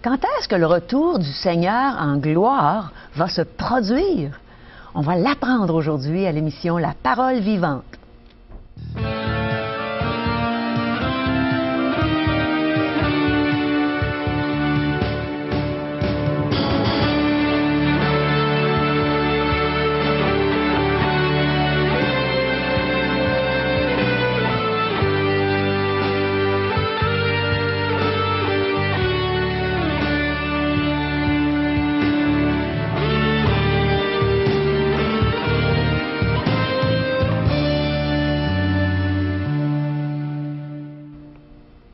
Quand est-ce que le retour du Seigneur en gloire va se produire? On va l'apprendre aujourd'hui à l'émission La Parole vivante.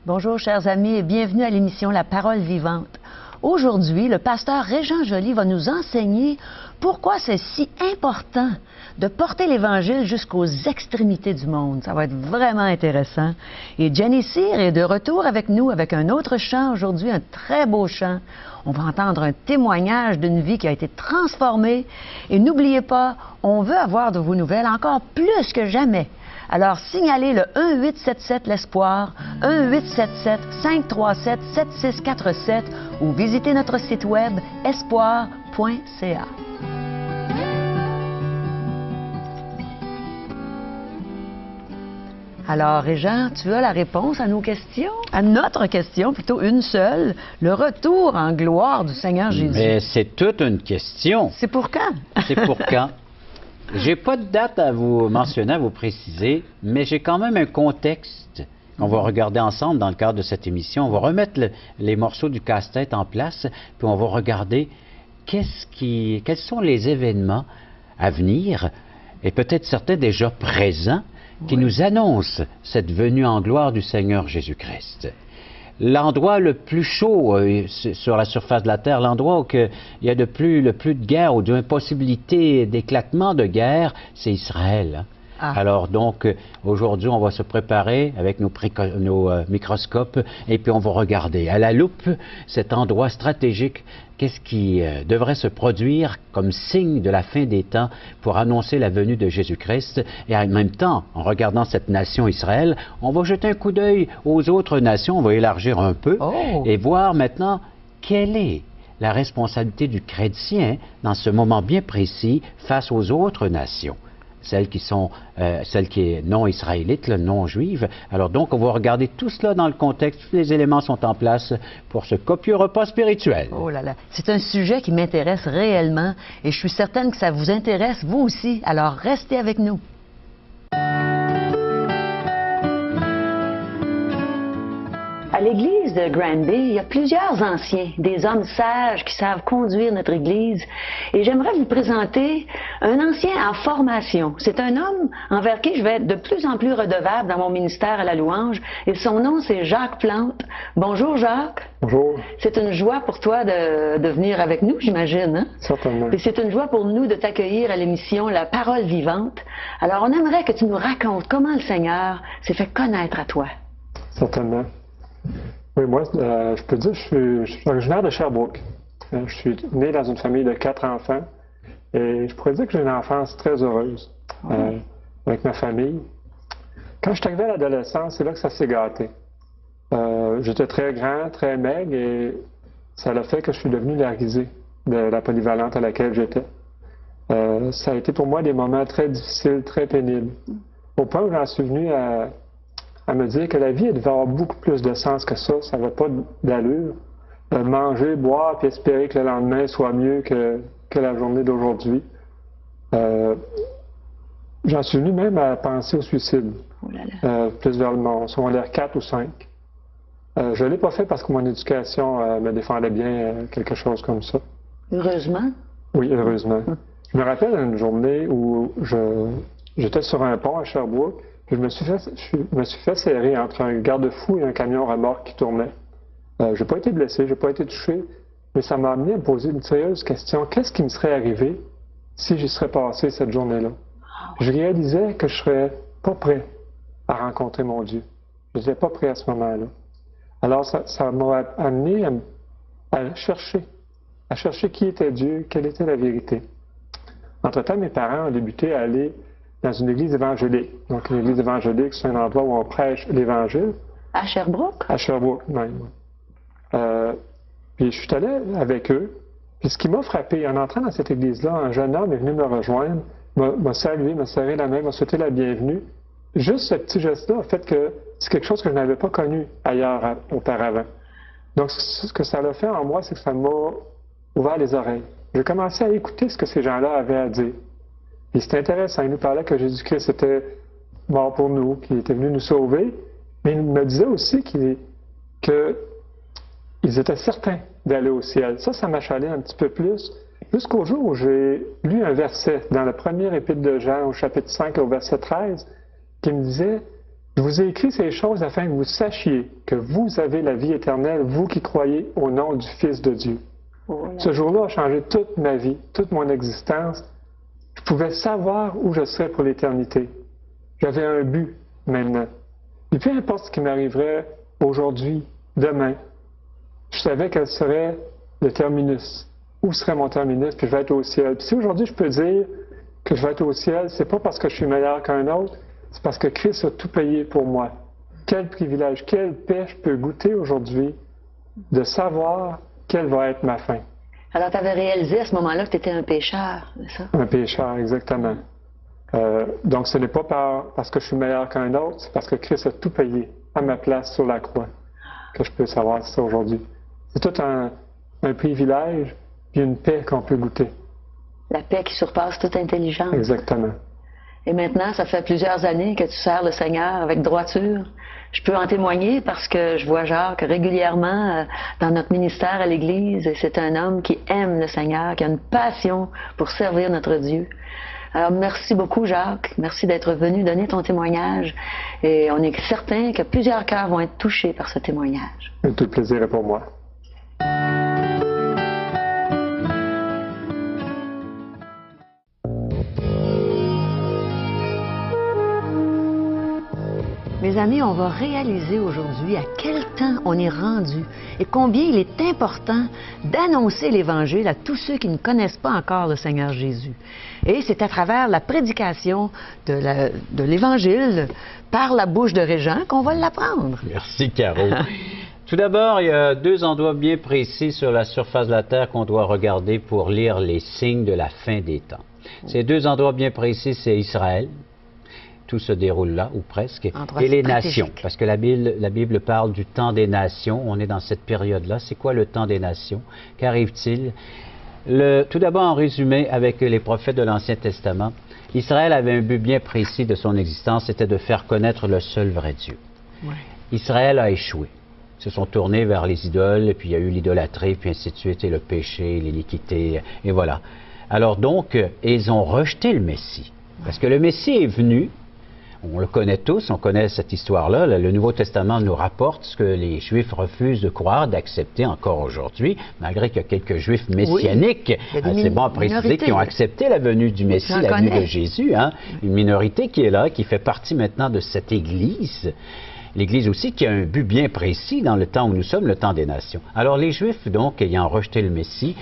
Bonjour, chers amis, et bienvenue à l'émission La Parole vivante. Aujourd'hui, le pasteur Régent Joly va nous enseigner pourquoi c'est si important de porter l'Évangile jusqu'aux extrémités du monde. Ça va être vraiment intéressant. Et Jenny Cyr est de retour avec nous avec un autre chant aujourd'hui, un très beau chant. On va entendre un témoignage d'une vie qui a été transformée. Et n'oubliez pas, on veut avoir de vos nouvelles encore plus que jamais. Alors, signalez le 1-877-l'Espoir, 1-877-537-7647 ou visitez notre site web espoir.ca. Alors, Régent, tu as la réponse à nos questions? À notre question, plutôt une seule, le retour en gloire du Seigneur Jésus. Mais c'est toute une question. C'est pour quand? C'est pour quand? J'ai pas de date à vous mentionner, à vous préciser, mais j'ai quand même un contexte qu'on va regarder ensemble dans le cadre de cette émission. On va remettre les morceaux du casse-tête en place, puis on va regarder quels sont les événements à venir, et peut-être certains déjà présents, qui nous annoncent cette venue en gloire du Seigneur Jésus-Christ. L'endroit le plus chaud sur la surface de la Terre, l'endroit où il y a le plus de guerre ou d'une possibilité d'éclatement de guerre, c'est Israël. Alors donc, aujourd'hui, on va se préparer avec nos microscopes et puis on va regarder à la loupe cet endroit stratégique. Qu'est-ce qui devrait se produire comme signe de la fin des temps pour annoncer la venue de Jésus-Christ? Et en même temps, en regardant cette nation Israël, on va jeter un coup d'œil aux autres nations, on va élargir un peu et voir maintenant quelle est la responsabilité du chrétien dans ce moment bien précis face aux autres nations. Celles qui est non israélite, non juive. Alors donc, on va regarder tout cela dans le contexte. Tous les éléments sont en place pour ce copieux repas spirituel. Oh là là, c'est un sujet qui m'intéresse réellement et je suis certaine que ça vous intéresse, vous aussi. Alors, restez avec nous. À l'église de Granby, il y a plusieurs anciens, des hommes sages qui savent conduire notre église. Et j'aimerais vous présenter un ancien en formation. C'est un homme envers qui je vais être de plus en plus redevable dans mon ministère à la louange. Et son nom, c'est Jacques Plante. Bonjour, Jacques. Bonjour. C'est une joie pour toi de venir avec nous, j'imagine. Hein? Certainement. Et c'est une joie pour nous de t'accueillir à l'émission La Parole vivante. Alors, on aimerait que tu nous racontes comment le Seigneur s'est fait connaître à toi. Certainement. Oui, moi, je peux dire, je suis originaire de Sherbrooke. Je suis né dans une famille de 4 enfants et je pourrais dire que j'ai une enfance très heureuse avec ma famille. Quand je suis arrivé à l'adolescence, c'est là que ça s'est gâté. J'étais très grand, très maigre et ça a fait que je suis devenu larguisé de la polyvalente à laquelle j'étais. Ça a été pour moi des moments très difficiles, très pénibles. Au point où j'en suis venu à me dire que la vie devait avoir beaucoup plus de sens que ça n'avait pas d'allure. Manger, boire, puis espérer que le lendemain soit mieux que la journée d'aujourd'hui. J'en suis venu même à penser au suicide, plus vers mon secondaire 4 ou 5. Je ne l'ai pas fait parce que mon éducation me défendait bien quelque chose comme ça. Heureusement? Oui, heureusement. Je me rappelle d'une journée où j'étais sur un pont à Sherbrooke. Je me suis fait serrer entre un garde-fou et un camion remorque qui tournait. Je n'ai pas été blessé, je n'ai pas été touché, mais ça m'a amené à me poser une sérieuse question. Qu'est-ce qui me serait arrivé si j'y serais passé cette journée-là? Je réalisais que je ne serais pas prêt à rencontrer mon Dieu. Je n'étais pas prêt à ce moment-là. Alors ça m'a amené à chercher qui était Dieu, quelle était la vérité. Entre-temps, mes parents ont débuté à aller dans une église évangélique. Donc, une église évangélique, c'est un endroit où on prêche l'Évangile. À Sherbrooke? À Sherbrooke, même. Puis je suis allé avec eux. Puis ce qui m'a frappé, en entrant dans cette église-là, un jeune homme est venu me rejoindre, m'a salué, m'a serré la main, m'a souhaité la bienvenue. Juste ce petit geste-là a fait que c'est quelque chose que je n'avais pas connu ailleurs auparavant. Donc ce que ça a fait en moi, c'est que ça m'a ouvert les oreilles. J'ai commencé à écouter ce que ces gens-là avaient à dire. Et c'était intéressant. Ils nous parlaient que Jésus-Christ était mort pour nous, qu'il était venu nous sauver, mais ils me disaient aussi qu'ils étaient certains d'aller au ciel. Ça m'achalait un petit peu plus, jusqu'au jour où j'ai lu un verset dans le premier épître de Jean, au chapitre 5, au verset 13, qui me disait « Je vous ai écrit ces choses afin que vous sachiez que vous avez la vie éternelle, vous qui croyez au nom du Fils de Dieu. » Ce jour-là a changé toute ma vie, toute mon existence. Je pouvais savoir où je serais pour l'éternité. J'avais un but maintenant. Et peu importe ce qui m'arriverait aujourd'hui, demain, je savais quel serait le terminus. Où serait mon terminus, puis je vais être au ciel. Puis si aujourd'hui je peux dire que je vais être au ciel, c'est pas parce que je suis meilleur qu'un autre, c'est parce que Christ a tout payé pour moi. Quel privilège, quelle paix je peux goûter aujourd'hui de savoir quelle va être ma fin. Alors, tu avais réalisé à ce moment-là que tu étais un pécheur, c'est ça? Un pécheur, exactement. Donc, ce n'est pas parce que je suis meilleur qu'un autre, c'est parce que Christ a tout payé à ma place sur la croix que je peux savoir ça aujourd'hui. C'est tout un privilège et une paix qu'on peut goûter. La paix qui surpasse toute intelligence. Exactement. Et maintenant, ça fait plusieurs années que tu sers le Seigneur avec droiture. Je peux en témoigner parce que je vois Jacques régulièrement dans notre ministère à l'Église. Et c'est un homme qui aime le Seigneur, qui a une passion pour servir notre Dieu. Alors, merci beaucoup, Jacques. Merci d'être venu donner ton témoignage. Et on est certain que plusieurs cœurs vont être touchés par ce témoignage. Tout le plaisir est pour moi. Mes amis, on va réaliser aujourd'hui à quel temps on est rendu et combien il est important d'annoncer l'Évangile à tous ceux qui ne connaissent pas encore le Seigneur Jésus. Et c'est à travers la prédication de l'Évangile par la bouche de Régent qu'on va l'apprendre. Merci, Caro. Tout d'abord, il y a deux endroits bien précis sur la surface de la Terre qu'on doit regarder pour lire les signes de la fin des temps. Ces deux endroits bien précis, c'est Israël. Tout se déroule là, ou presque, et les nations, parce que la Bible parle du temps des nations. On est dans cette période-là. C'est quoi le temps des nations? Qu'arrive-t-il? Tout d'abord, en résumé, avec les prophètes de l'Ancien Testament, Israël avait un but bien précis de son existence, c'était de faire connaître le seul vrai Dieu. Ouais. Israël a échoué. Ils se sont tournés vers les idoles, et puis il y a eu l'idolâtrie, puis ainsi de suite, et le péché, l'iniquité, et voilà. Alors donc, ils ont rejeté le Messie, parce que le Messie est venu. On le connaît tous, on connaît cette histoire-là. Le Nouveau Testament nous rapporte ce que les Juifs refusent de croire, d'accepter encore aujourd'hui, malgré qu'il y a quelques Juifs messianiques, c'est bon à préciser, qui ont accepté la venue du Messie, la venue de Jésus. Hein? Une minorité qui est là, qui fait partie maintenant de cette Église. L'Église aussi qui a un but bien précis dans le temps où nous sommes, le temps des nations. Alors les Juifs, donc, ayant rejeté le Messie,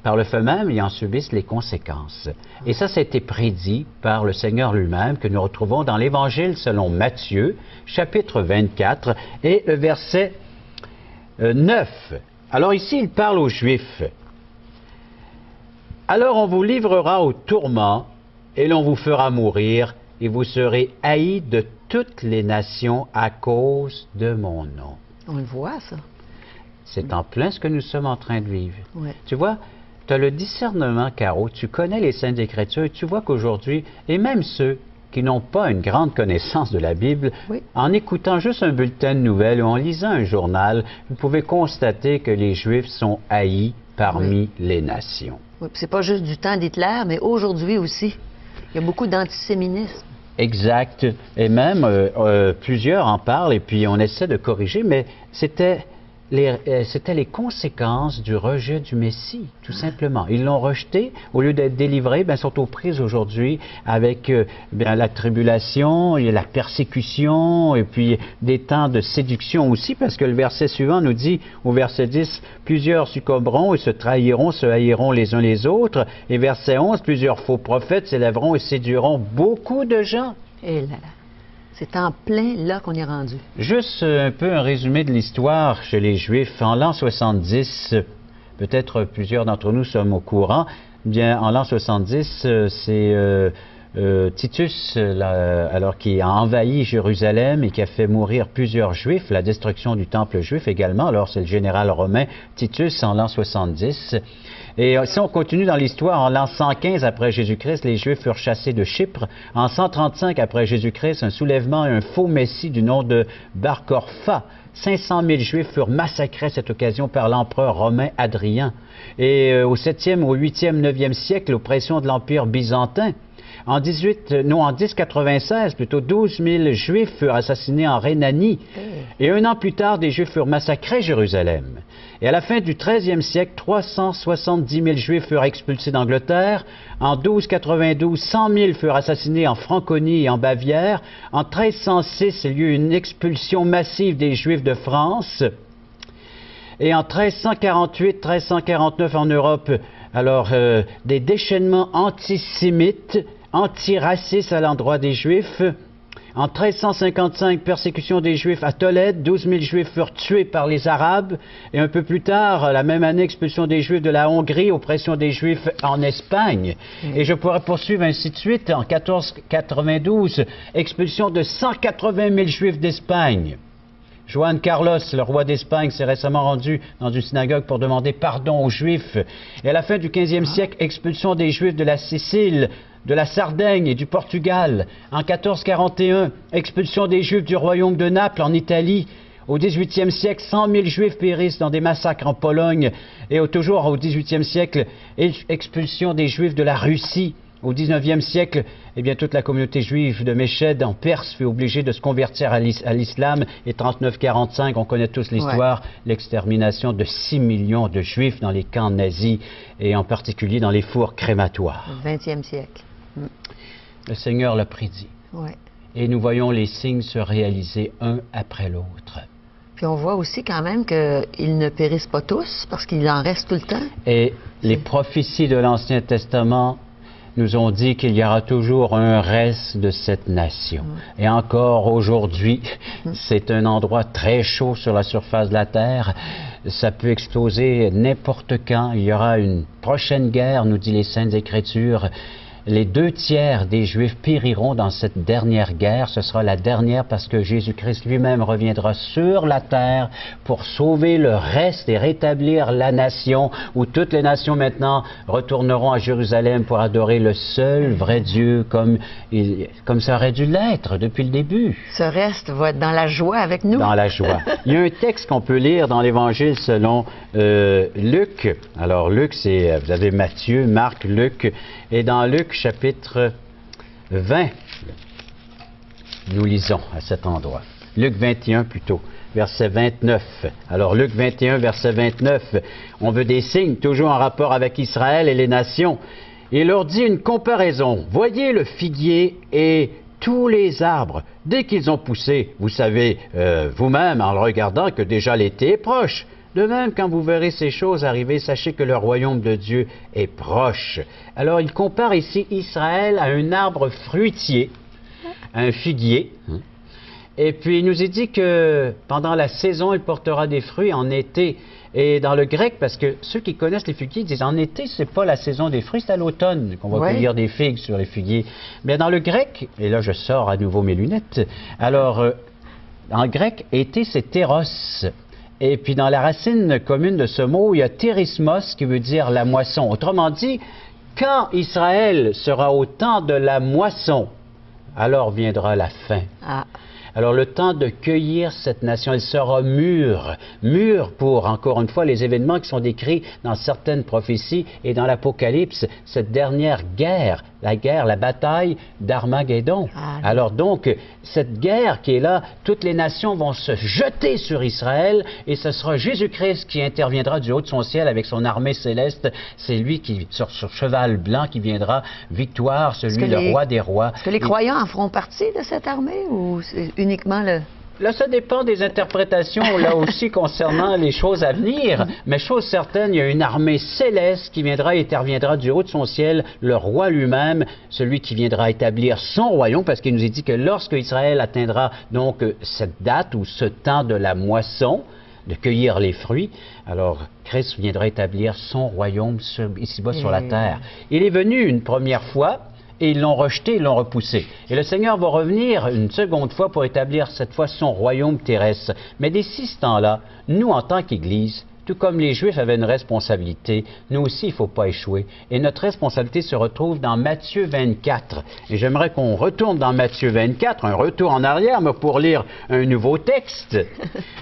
par le fait même, ils en subissent les conséquences. Et ça a été prédit par le Seigneur lui-même, que nous retrouvons dans l'Évangile selon Matthieu, chapitre 24, et le verset 9. Alors ici, il parle aux Juifs. « Alors on vous livrera au tourment, et l'on vous fera mourir, et vous serez haïs de toutes les nations à cause de mon nom. » On le voit, ça. C'est en plein ce que nous sommes en train de vivre. Ouais. Tu vois, tu as le discernement, Caro, tu connais les Saintes Écritures et tu vois qu'aujourd'hui, et même ceux qui n'ont pas une grande connaissance de la Bible, en écoutant juste un bulletin de nouvelles ou en lisant un journal, vous pouvez constater que les Juifs sont haïs parmi les nations. Oui, c'est pas juste du temps d'Hitler, mais aujourd'hui aussi. Il y a beaucoup d'antiséminisme. Exact. Et même, plusieurs en parlent et puis on essaie de corriger, mais c'était les conséquences du rejet du Messie, tout simplement. Ils l'ont rejeté. Au lieu d'être délivrés, ils sont aux prises aujourd'hui avec la tribulation, la persécution, et puis des temps de séduction aussi, parce que le verset suivant nous dit, au verset 10, « Plusieurs succomberont et se trahiront, se haïront les uns les autres. » Et verset 11, « Plusieurs faux prophètes s'élèveront et séduiront beaucoup de gens. » Et là là. C'est en plein là qu'on est rendu. Juste un peu un résumé de l'histoire chez les Juifs. En l'an 70, peut-être plusieurs d'entre nous sommes au courant. Bien, en l'an 70, c'est Titus, alors qui a envahi Jérusalem et qui a fait mourir plusieurs Juifs, la destruction du temple juif également. Alors, c'est le général romain Titus en l'an 70. Et si on continue dans l'histoire, en l'an 115 après Jésus-Christ, les Juifs furent chassés de Chypre. En 135 après Jésus-Christ, un soulèvement et un faux messie du nom de Bar Korpha. 500 000 Juifs furent massacrés à cette occasion par l'empereur romain Hadrien. Et au 7e, au 8e, 9e siècle, l'oppression de l'Empire byzantin. En 1096, plutôt 12 000 Juifs furent assassinés en Rhénanie. Et un an plus tard, des Juifs furent massacrés à Jérusalem. Et à la fin du 13e siècle, 370 000 Juifs furent expulsés d'Angleterre. En 1292, 100 000 furent assassinés en Franconie et en Bavière. En 1306, il y eut une expulsion massive des Juifs de France. Et en 1348-1349 en Europe, alors des déchaînements antisémites, antiracistes à l'endroit des Juifs. En 1355, persécution des Juifs à Tolède, 12 000 Juifs furent tués par les Arabes. Et un peu plus tard, la même année, expulsion des Juifs de la Hongrie, oppression des Juifs en Espagne. Et je pourrais poursuivre ainsi de suite. En 1492, expulsion de 180 000 Juifs d'Espagne. Juan Carlos, le roi d'Espagne, s'est récemment rendu dans une synagogue pour demander pardon aux Juifs. Et à la fin du 15e siècle, expulsion des Juifs de la Sicile, de la Sardaigne et du Portugal. En 1441, expulsion des Juifs du royaume de Naples en Italie. Au 18e siècle, 100 000 Juifs périssent dans des massacres en Pologne. Et toujours au 18e siècle, expulsion des Juifs de la Russie. Au 19e siècle, eh bien, toute la communauté juive de Méchède en Perse fut obligée de se convertir à l'islam. Et 39-45, on connaît tous l'histoire, l'extermination de 6 millions de Juifs dans les camps nazis et en particulier dans les fours crématoires. Le 20e siècle. Le Seigneur l'a prédit. Et nous voyons les signes se réaliser un après l'autre. Puis on voit aussi quand même qu'ils ne périssent pas tous parce qu'il en reste tout le temps. Et les prophéties de l'Ancien Testament nous ont dit qu'il y aura toujours un reste de cette nation. Et encore aujourd'hui, c'est un endroit très chaud sur la surface de la terre. Ça peut exploser n'importe quand. Il y aura une prochaine guerre, nous dit les Saintes Écritures. Les 2/3 des Juifs périront dans cette dernière guerre. Ce sera la dernière parce que Jésus-Christ lui-même reviendra sur la terre pour sauver le reste et rétablir la nation, où toutes les nations maintenant retourneront à Jérusalem pour adorer le seul vrai Dieu comme ça aurait dû l'être depuis le début. Ce reste va être dans la joie avec nous. Dans la joie. Il y a un texte qu'on peut lire dans l'Évangile selon Luc. Alors Luc, vous avez Matthieu, Marc, Luc, et dans Luc, chapitre 20, nous lisons à cet endroit. Luc 21 plutôt, verset 29. Alors Luc 21, verset 29, on veut des signes, toujours en rapport avec Israël et les nations. Il leur dit une comparaison. Voyez le figuier et tous les arbres, dès qu'ils ont poussé, vous savez vous-même en le regardant que déjà l'été est proche. De même, quand vous verrez ces choses arriver, sachez que le royaume de Dieu est proche. Alors, il compare ici Israël à un arbre fruitier, un figuier. Et puis, il nous est dit que pendant la saison, il portera des fruits en été. Et dans le grec, parce que ceux qui connaissent les figuiers disent en été, c'est pas la saison des fruits, c'est à l'automne qu'on va cueillir des figues sur les figuiers. Mais dans le grec, et là je sors à nouveau mes lunettes, alors en grec, été c'est téros. Et puis dans la racine commune de ce mot, il y a térismos qui veut dire la moisson. Autrement dit, quand Israël sera au temps de la moisson, alors viendra la fin. Alors le temps de cueillir cette nation, elle sera mûre. Mûre pour, encore une fois, les événements qui sont décrits dans certaines prophéties et dans l'Apocalypse, cette dernière guerre, la bataille d'Armageddon. Alors donc, cette guerre qui est là, toutes les nations vont se jeter sur Israël et ce sera Jésus-Christ qui interviendra du haut de son ciel avec son armée céleste. C'est lui qui, sur cheval blanc, qui viendra victoire, celui le roi des rois. Est-ce que les croyants en feront partie de cette armée ou c'est uniquement le... Là, ça dépend des interprétations, là aussi, concernant les choses à venir. Mais chose certaine, il y a une armée céleste qui viendra et interviendra du haut de son ciel, le roi lui-même, celui qui viendra établir son royaume, parce qu'il nous est dit que lorsque Israël atteindra donc cette date ou ce temps de la moisson, de cueillir les fruits. Alors, Christ viendra établir son royaume ici-bas sur la terre. Il est venu une première fois, et ils l'ont rejeté, ils l'ont repoussé. Et le Seigneur va revenir une seconde fois pour établir cette fois son royaume terrestre. Mais d'ici ce temps-là, nous, en tant qu'Église, tout comme les Juifs avaient une responsabilité, nous aussi, il ne faut pas échouer. Et notre responsabilité se retrouve dans Matthieu 24. Et j'aimerais qu'on retourne dans Matthieu 24, un retour en arrière, mais pour lire un nouveau texte,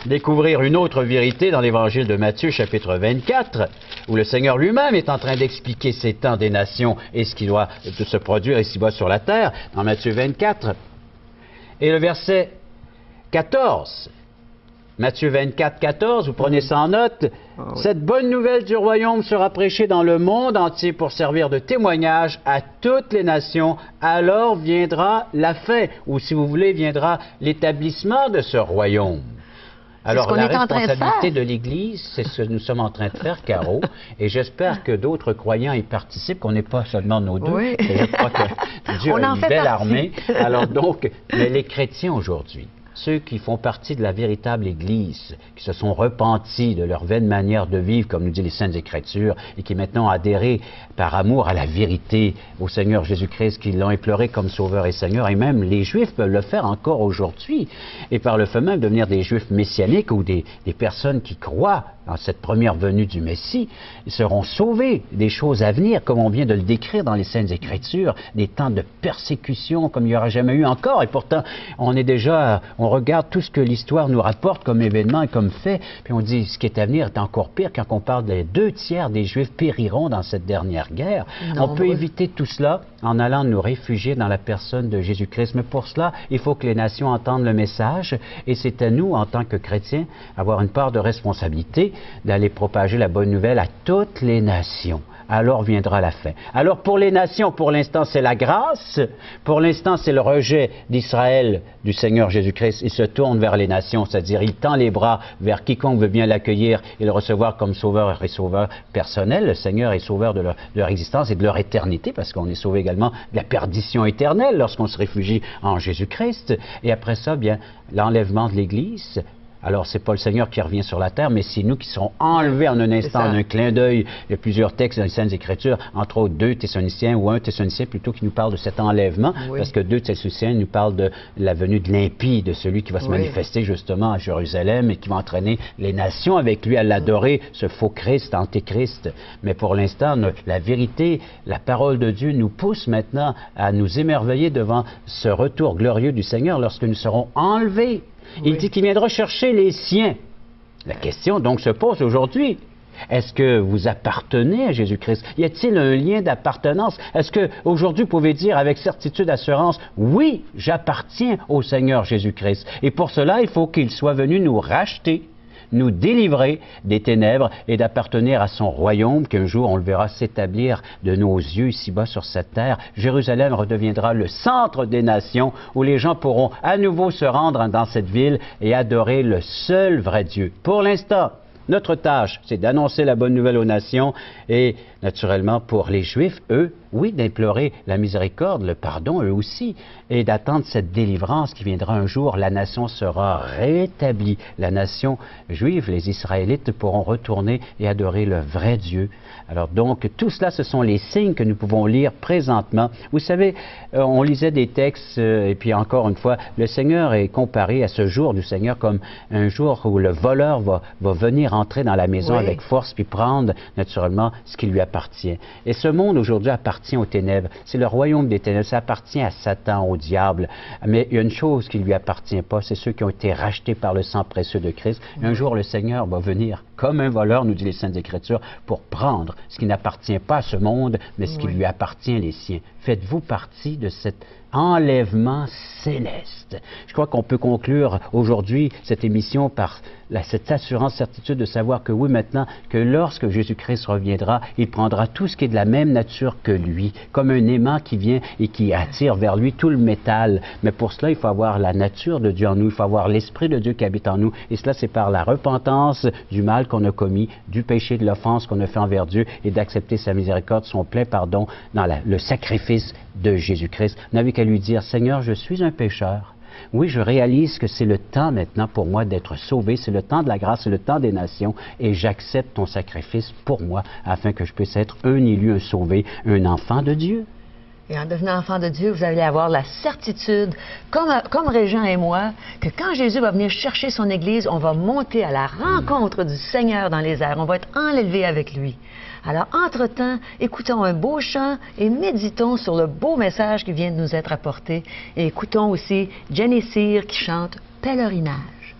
découvrir une autre vérité dans l'Évangile de Matthieu, chapitre 24, où le Seigneur lui-même est en train d'expliquer ces temps des nations et ce qui doit se produire ici-bas sur la terre, dans Matthieu 24. Et le verset 14... Matthieu 24, 14, vous prenez ça en note. Cette bonne nouvelle du royaume sera prêchée dans le monde entier pour servir de témoignage à toutes les nations. Alors viendra la fin, ou si vous voulez, viendra l'établissement de ce royaume. Alors, la responsabilité de l'Église, c'est ce que nous sommes en train de faire, Caro, et j'espère que d'autres croyants y participent, qu'on n'est pas seulement nos deux. Oui. Je crois que Dieu a une belle armée. Alors donc, mais les chrétiens aujourd'hui, ceux qui font partie de la véritable Église, qui se sont repentis de leur vaine manière de vivre, comme nous dit les Saintes Écritures, et qui maintenant ont adhéré par amour à la vérité, au Seigneur Jésus-Christ, qui l'ont éploré comme Sauveur et Seigneur, et même les Juifs peuvent le faire encore aujourd'hui, et par le fait même devenir des Juifs messianiques ou des personnes qui croient en cette première venue du Messie, ils seront sauvés des choses à venir, comme on vient de le décrire dans les Saintes Écritures, des temps de persécution comme il n'y aura jamais eu encore, et pourtant on regarde tout ce que l'histoire nous rapporte comme événement et comme fait, puis on dit ce qui est à venir est encore pire quand on parle des 2/3 des Juifs périront dans cette dernière guerre. On peut éviter tout cela en allant nous réfugier dans la personne de Jésus-Christ, mais pour cela, il faut que les nations entendent le message, et c'est à nous, en tant que chrétiens, avoir une part de responsabilité d'aller propager la bonne nouvelle à toutes les nations. Alors viendra la fin. Alors pour les nations, pour l'instant, c'est la grâce. Pour l'instant, c'est le rejet d'Israël du Seigneur Jésus-Christ. Il se tourne vers les nations, c'est-à-dire il tend les bras vers quiconque veut bien l'accueillir et le recevoir comme sauveur et sauveur personnel. Le Seigneur est sauveur de leur existence et de leur éternité, parce qu'on est sauvé également de la perdition éternelle lorsqu'on se réfugie en Jésus-Christ. Et après ça, bien, l'enlèvement de l'Église. Alors, ce n'est pas le Seigneur qui revient sur la terre, mais c'est nous qui serons enlevés en un instant, en un clin d'œil. Il y a plusieurs textes dans les Saintes Écritures, entre autres 2 Thessaloniciens ou 1 Thessaloniciens plutôt, qui nous parle de cet enlèvement, parce que 2 Thessaloniciens nous parle de la venue de l'impie, de celui qui va se manifester justement à Jérusalem et qui va entraîner les nations avec lui à l'adorer, ce faux Christ, antéchrist. Mais pour l'instant, la vérité, la parole de Dieu nous pousse maintenant à nous émerveiller devant ce retour glorieux du Seigneur lorsque nous serons enlevés. Il dit qu'il viendra chercher les siens. La question donc se pose aujourd'hui. Est-ce que vous appartenez à Jésus-Christ? Y a-t-il un lien d'appartenance? Est-ce qu'aujourd'hui, vous pouvez dire avec certitude, assurance, oui, j'appartiens au Seigneur Jésus-Christ. Et pour cela, il faut qu'il soit venu nous racheter, nous délivrer des ténèbres et d'appartenir à son royaume qu'un jour on le verra s'établir de nos yeux ici-bas sur cette terre. Jérusalem redeviendra le centre des nations où les gens pourront à nouveau se rendre dans cette ville et adorer le seul vrai Dieu. Pour l'instant, notre tâche, c'est d'annoncer la bonne nouvelle aux nations et, naturellement, pour les Juifs, eux, oui, d'implorer la miséricorde, le pardon, eux aussi, et d'attendre cette délivrance qui viendra un jour. La nation sera rétablie. La nation juive, les Israélites, pourront retourner et adorer le vrai Dieu. Alors donc, tout cela, ce sont les signes que nous pouvons lire présentement. Vous savez, on lisait des textes, et puis encore une fois, le Seigneur est comparé à ce jour du Seigneur comme un jour où le voleur va venir entrer dans la maison avec force, puis prendre naturellement ce qui lui appartient. Et ce monde aujourd'hui appartient aux ténèbres. C'est le royaume des ténèbres. Ça appartient à Satan, au diable. Mais il y a une chose qui ne lui appartient pas, c'est ceux qui ont été rachetés par le sang précieux de Christ. Et un jour, le Seigneur va venir comme un voleur, nous dit les Saintes Écritures, pour prendre ce qui n'appartient pas à ce monde, mais ce qui lui appartient, les siens. Faites-vous partie de cet enlèvement céleste? Je crois qu'on peut conclure aujourd'hui cette émission par cette assurance, certitude de savoir que oui, maintenant, que lorsque Jésus-Christ reviendra, il prendra tout ce qui est de la même nature que lui, comme un aimant qui vient et qui attire vers lui tout le métal. Mais pour cela, il faut avoir la nature de Dieu en nous, il faut avoir l'Esprit de Dieu qui habite en nous. Et cela, c'est par la repentance du mal qu'on a commis, du péché, de l'offense qu'on a fait envers Dieu et d'accepter sa miséricorde, son plein pardon dans le sacrifice de Jésus-Christ. Vous n'avez qu'à lui dire, Seigneur, je suis un pécheur. Oui, je réalise que c'est le temps maintenant pour moi d'être sauvé, c'est le temps de la grâce, c'est le temps des nations, et j'accepte ton sacrifice pour moi, afin que je puisse être un élu, un sauvé, un enfant de Dieu. Et en devenant enfant de Dieu, vous allez avoir la certitude, comme Régent et moi, que quand Jésus va venir chercher son Église, on va monter à la rencontre du Seigneur dans les airs. On va être enlevé avec lui. Alors, entre-temps, écoutons un beau chant et méditons sur le beau message qui vient de nous être apporté. Et écoutons aussi Jenny Cyr qui chante « Pèlerinage ».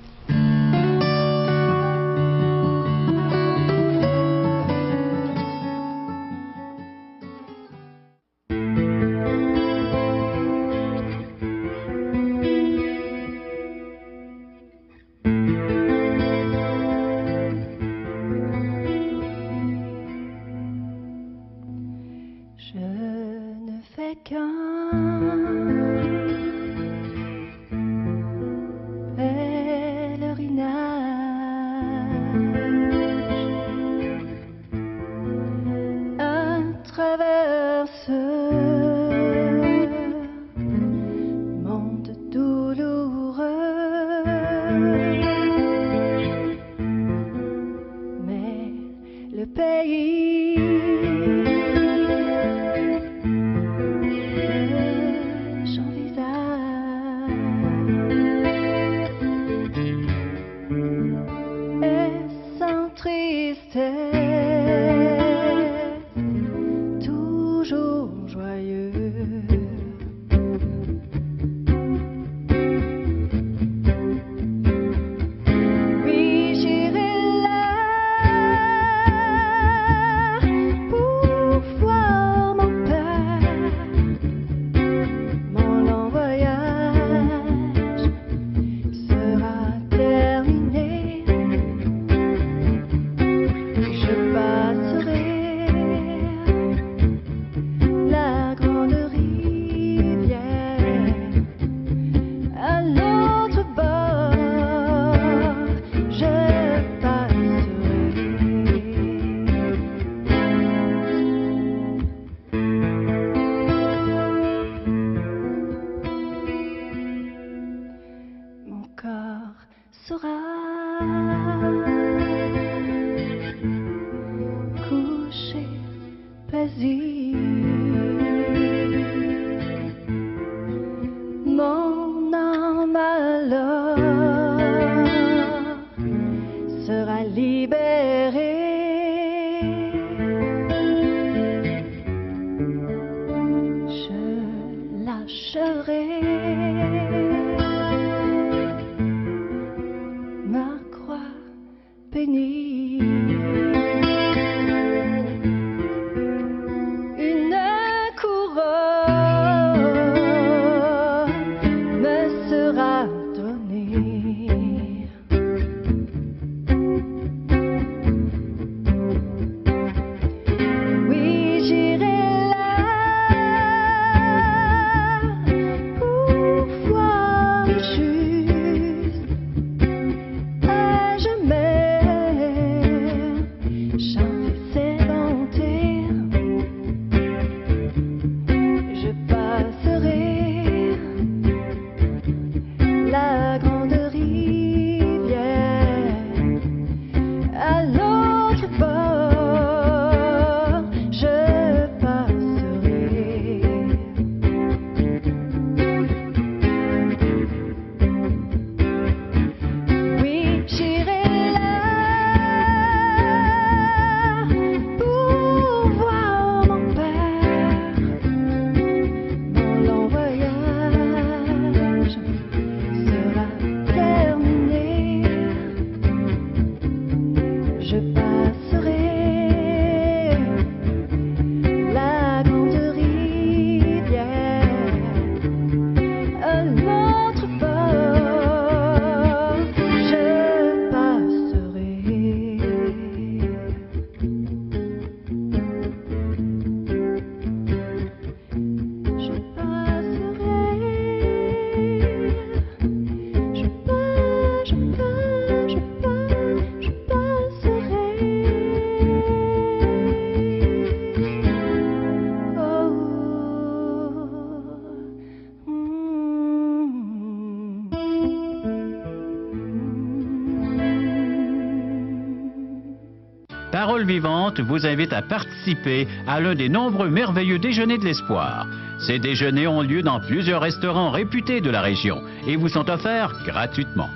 Parole Vivante vous invite à participer à l'un des nombreux merveilleux déjeuners de l'espoir. Ces déjeuners ont lieu dans plusieurs restaurants réputés de la région et vous sont offerts gratuitement.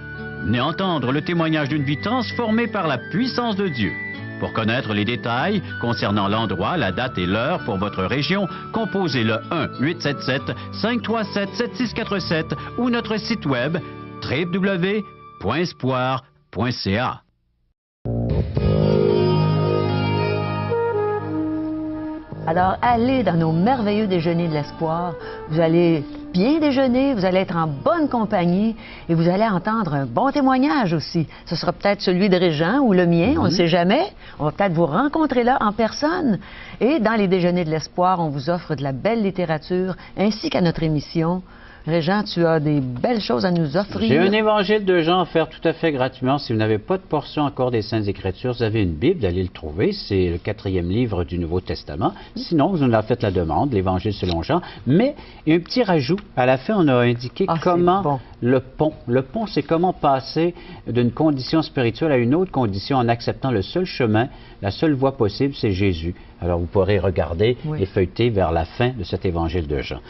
Venez entendre le témoignage d'une vie transformée par la puissance de Dieu. Pour connaître les détails concernant l'endroit, la date et l'heure pour votre région, composez le 1-877-537-7647 ou notre site web www.espoir.ca. Alors, allez dans nos merveilleux déjeuners de l'espoir. Vous allez bien déjeuner, vous allez être en bonne compagnie et vous allez entendre un bon témoignage aussi. Ce sera peut-être celui de Régent ou le mien, on ne sait jamais. On va peut-être vous rencontrer là en personne. Et dans les déjeuners de l'espoir, on vous offre de la belle littérature ainsi qu'à notre émission. Régent, tu as des belles choses à nous offrir. J'ai un évangile de Jean offert tout à fait gratuitement. Si vous n'avez pas de portion encore des Saintes Écritures, vous avez une Bible, allez le trouver. C'est le 4e livre du Nouveau Testament. Sinon, vous nous en faites la demande, l'évangile selon Jean. Mais un petit rajout. À la fin, on a indiqué comment le pont. Le pont, c'est comment passer d'une condition spirituelle à une autre condition en acceptant le seul chemin, la seule voie possible, c'est Jésus. Alors, vous pourrez regarder et feuilleter vers la fin de cet évangile de Jean.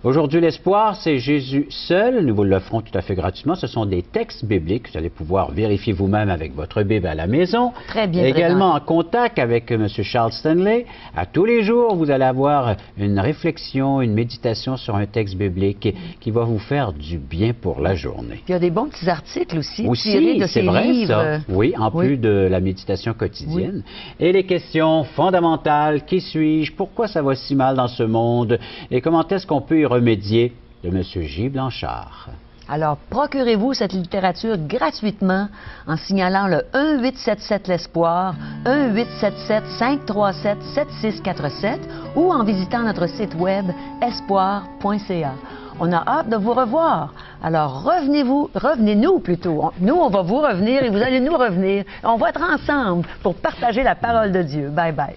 Aujourd'hui, l'espoir, c'est Jésus seul. Nous vous l'offrons tout à fait gratuitement. Ce sont des textes bibliques. Vous allez pouvoir vérifier vous-même avec votre Bible à la maison. Très bien. Également en contact avec M. Charles Stanley. À tous les jours, vous allez avoir une réflexion, une méditation sur un texte biblique qui va vous faire du bien pour la journée. Il y a des bons petits articles aussi Aussi, c'est vrai, livres. ça. Oui, en plus de la méditation quotidienne. Et les questions fondamentales. Qui suis-je? Pourquoi ça va si mal dans ce monde? Et comment est-ce qu'on peut y remédier? De M. J. Blanchard. Alors, procurez-vous cette littérature gratuitement en signalant le 1-877-L'Espoir, 1-877-537-7647 ou en visitant notre site web espoir.ca. On a hâte de vous revoir. Alors, revenez-nous plutôt. Nous, on va vous revenir et vous allez nous revenir. On va être ensemble pour partager la parole de Dieu. Bye bye.